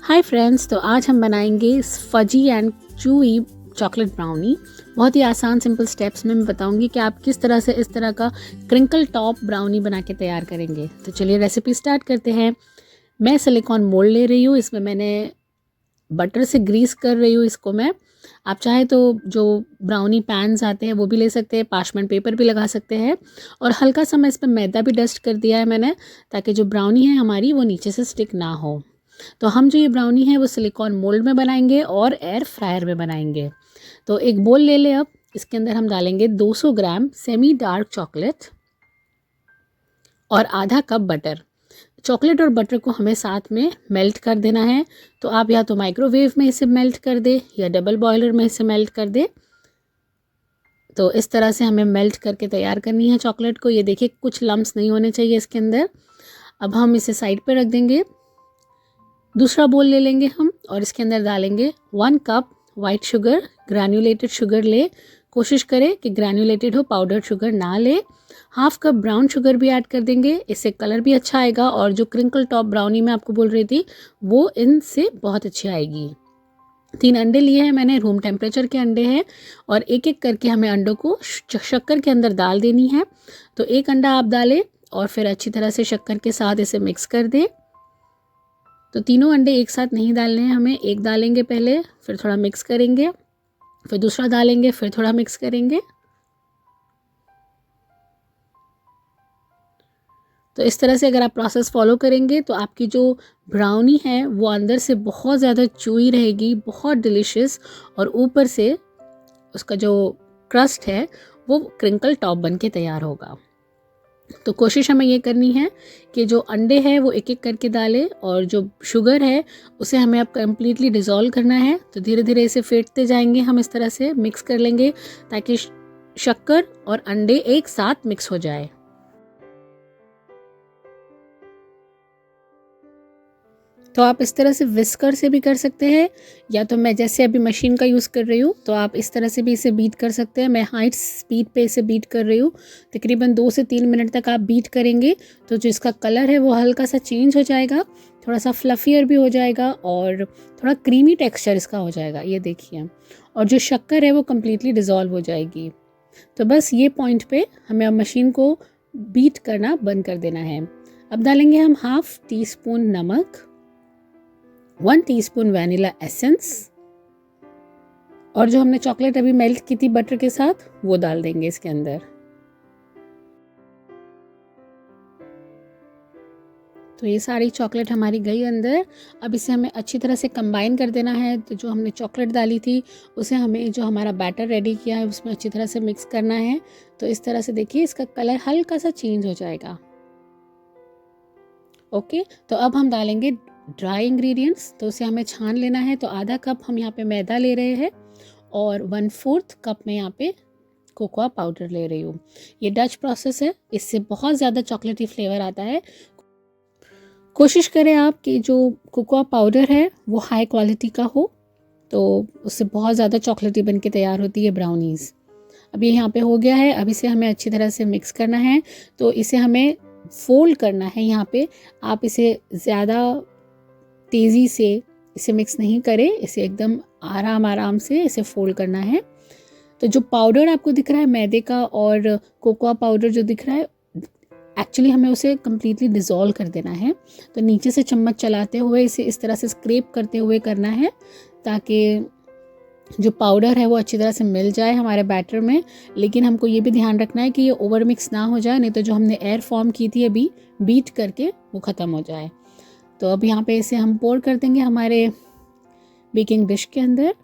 Hi friends, तो आज हम बनाएंगे fuzzy and chewy chocolate brownie. बहुत ही आसान सिंपल स्टेप्स में मैं बताऊंगी कि आप किस तरह से इस तरह का क्रिंकल टॉप ब्राउनी बना के तैयार करेंगे। तो चलिए रेसिपी स्टार्ट करते हैं। मैं सिलिकॉन मोल्ड ले रही हूँ, इसमें मैंने बटर से ग्रीस कर रही हूँ इसको मैं। आप चाहे तो जो ब्राउनी पैन्स आते हैं वो भी ले सकते हैं, पार्चमेंट पेपर भी लगा सकते हैं। और हल्का सा मैं इस पर मैदा भी डस्ट कर दिया है मैंने, ताकि जो ब्राउनी है हमारी वो नीचे से स्टिक ना हो। तो हम जो ये ब्राउनी है वो सिलिकॉन मोल्ड में बनाएंगे और एयर फ्रायर में बनाएंगे। तो एक बोल ले ले। अब इसके अंदर हम डालेंगे 200 ग्राम सेमी डार्क चॉकलेट और आधा कप बटर। चॉकलेट और बटर को हमें साथ में मेल्ट कर देना है। तो आप या तो माइक्रोवेव में इसे मेल्ट कर दे या डबल बॉयलर में इसे मेल्ट कर दे। तो इस तरह से हमें मेल्ट करके तैयार करनी है चॉकलेट को। ये देखिए कुछ लम्स नहीं होने चाहिए इसके अंदर। अब हम इसे साइड पे रख देंगे। दूसरा बोल ले लेंगे हम और इसके अंदर डालेंगे 1 cup white sugar, granulated sugar ले। कोशिश करें कि ग्रैन्युलेटेड हो, पाउडर शुगर ना ले। हाफ कप ब्राउन शुगर भी ऐड कर देंगे, इससे कलर भी अच्छा आएगा और जो क्रिंकल टॉप ब्राउनी मैं आपको बोल रही थी वो इनसे बहुत अच्छी आएगी। 3 अंडे लिए हैं मैंने, रूम टेम्परेचर के अंडे हैं। और एक एक करके हमें अंडों को शक्कर के अंदर डाल देनी है। तो एक अंडा आप डालें और फिर अच्छी तरह से शक्कर के साथ इसे मिक्स कर दें। तो तीनों अंडे एक साथ नहीं डालने हैं हमें, एक डालेंगे पहले, फिर थोड़ा मिक्स करेंगे, फिर दूसरा डालेंगे, फिर थोड़ा मिक्स करेंगे। तो इस तरह से अगर आप प्रोसेस फॉलो करेंगे तो आपकी जो ब्राउनी है वो अंदर से बहुत ज़्यादा चूई रहेगी, बहुत डिलिशियस, और ऊपर से उसका जो क्रस्ट है वो क्रिंकल टॉप बन के तैयार होगा। तो कोशिश हमें ये करनी है कि जो अंडे हैं वो एक एक करके डालें और जो शुगर है उसे हमें अब कम्प्लीटली डिज़ोल्व करना है। तो धीरे धीरे इसे फेंटते जाएंगे, हम इस तरह से मिक्स कर लेंगे ताकि शक्कर और अंडे एक साथ मिक्स हो जाए। तो आप इस तरह से विस्कर से भी कर सकते हैं, या तो मैं जैसे अभी मशीन का यूज़ कर रही हूँ तो आप इस तरह से भी इसे बीट कर सकते हैं। मैं हाई स्पीड पे इसे बीट कर रही हूँ। तकरीबन 2 से 3 मिनट तक आप बीट करेंगे तो जो इसका कलर है वो हल्का सा चेंज हो जाएगा, थोड़ा सा फ्लफियर भी हो जाएगा और थोड़ा क्रीमी टेक्स्चर इसका हो जाएगा। ये देखिए, और जो शक्कर है वो कम्प्लीटली डिज़ोल्व हो जाएगी। तो बस ये पॉइंट पे हमें अब मशीन को बीट करना बंद कर देना है। अब डालेंगे हम हाफ टी स्पून नमक, 1 टीस्पून वैनिला एसेंस, और जो हमने चॉकलेट अभी मेल्ट की थी बटर के साथ वो डाल देंगे इसके अंदर। तो ये सारी चॉकलेट हमारी गई अंदर। अब इसे हमें अच्छी तरह से कंबाइन कर देना है। तो जो हमने चॉकलेट डाली थी उसे हमें जो हमारा बैटर रेडी किया है उसमें अच्छी तरह से मिक्स करना है। तो इस तरह से देखिए इसका कलर हल्का सा चेंज हो जाएगा। ओके, तो अब हम डालेंगे ड्राई इंग्रेडिएंट्स। तो उसे हमें छान लेना है। तो आधा कप हम यहाँ पे मैदा ले रहे हैं और 1/4 कप में यहाँ पे कोकोआ पाउडर ले रही हूँ। ये डच प्रोसेस है, इससे बहुत ज़्यादा चॉकलेटी फ्लेवर आता है। कोशिश करें आप कि जो कोकोआ पाउडर है वो हाई क्वालिटी का हो, तो उससे बहुत ज़्यादा चॉकलेटी बन के तैयार होती है ब्राउनीज़। अब ये यहाँ पे हो गया है। अब इसे हमें अच्छी तरह से मिक्स करना है। तो इसे हमें फोल्ड करना है यहाँ पे। आप इसे ज़्यादा तेज़ी से इसे मिक्स नहीं करें, इसे एकदम आराम आराम से इसे फोल्ड करना है। तो जो पाउडर आपको दिख रहा है मैदे का और कोकोआ पाउडर जो दिख रहा है, एक्चुअली हमें उसे कम्प्लीटली डिज़ोल्व कर देना है। तो नीचे से चम्मच चलाते हुए इसे इस तरह से स्क्रैप करते हुए करना है ताकि जो पाउडर है वो अच्छी तरह से मिल जाए हमारे बैटर में। लेकिन हमको ये भी ध्यान रखना है कि ये ओवर मिक्स ना हो जाए, नहीं तो जो हमने एयर फॉर्म की थी अभी बीट करके वो ख़त्म हो जाए। तो अब यहाँ पे इसे हम पोर कर देंगे हमारे बेकिंग डिश के अंदर।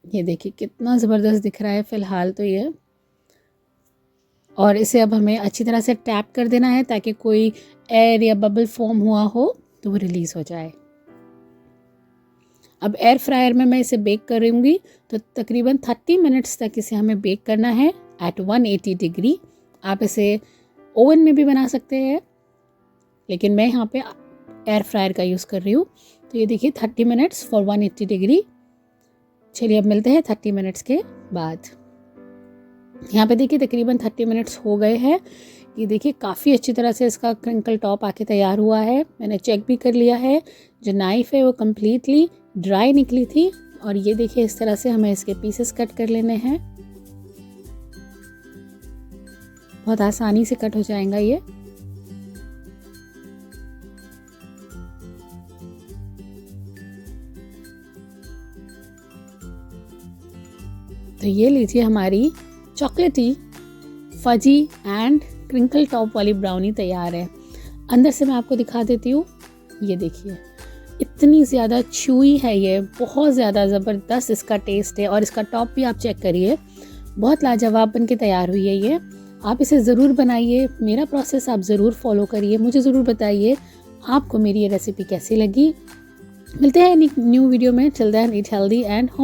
ये देखिए कितना ज़बरदस्त दिख रहा है फ़िलहाल तो ये। और इसे अब हमें अच्छी तरह से टैप कर देना है ताकि कोई एयर या बबल फॉर्म हुआ हो तो वो रिलीज़ हो जाए। अब एयर फ्रायर में मैं इसे बेक करूँगी। तो तकरीबन 30 मिनट्स तक इसे हमें बेक करना है एट 180 डिग्री। आप इसे ओवन में भी बना सकते हैं, लेकिन मैं यहाँ पे एयर फ्रायर का यूज़ कर रही हूँ। तो ये देखिए 30 मिनट्स फॉर 180 डिग्री। चलिए अब मिलते हैं 30 मिनट्स के बाद। यहाँ पे देखिए तकरीबन 30 मिनट्स हो गए हैं। ये देखिए काफ़ी अच्छी तरह से इसका क्रिंकल टॉप आके तैयार हुआ है। मैंने चेक भी कर लिया है, जो नाइफ़ है वो कम्प्लीटली ड्राई निकली थी। और ये देखिए इस तरह से हमें इसके पीसेस कट कर लेने हैं, बहुत आसानी से कट हो जाएगा ये। तो ये लीजिए हमारी चॉकलेटी फजी एंड क्रिंकल टॉप वाली ब्राउनी तैयार है। अंदर से मैं आपको दिखा देती हूँ, ये देखिए इतनी ज़्यादा च्यूई है ये, बहुत ज़्यादा ज़बरदस्त इसका टेस्ट है। और इसका टॉप भी आप चेक करिए, बहुत लाजवाब बन के तैयार हुई है ये। आप इसे ज़रूर बनाइए, मेरा प्रोसेस आप ज़रूर फॉलो करिए, मुझे ज़रूर बताइए आपको मेरी ये रेसिपी कैसी लगी। मिलते हैं न्यू वीडियो में। Till then eat healthy and home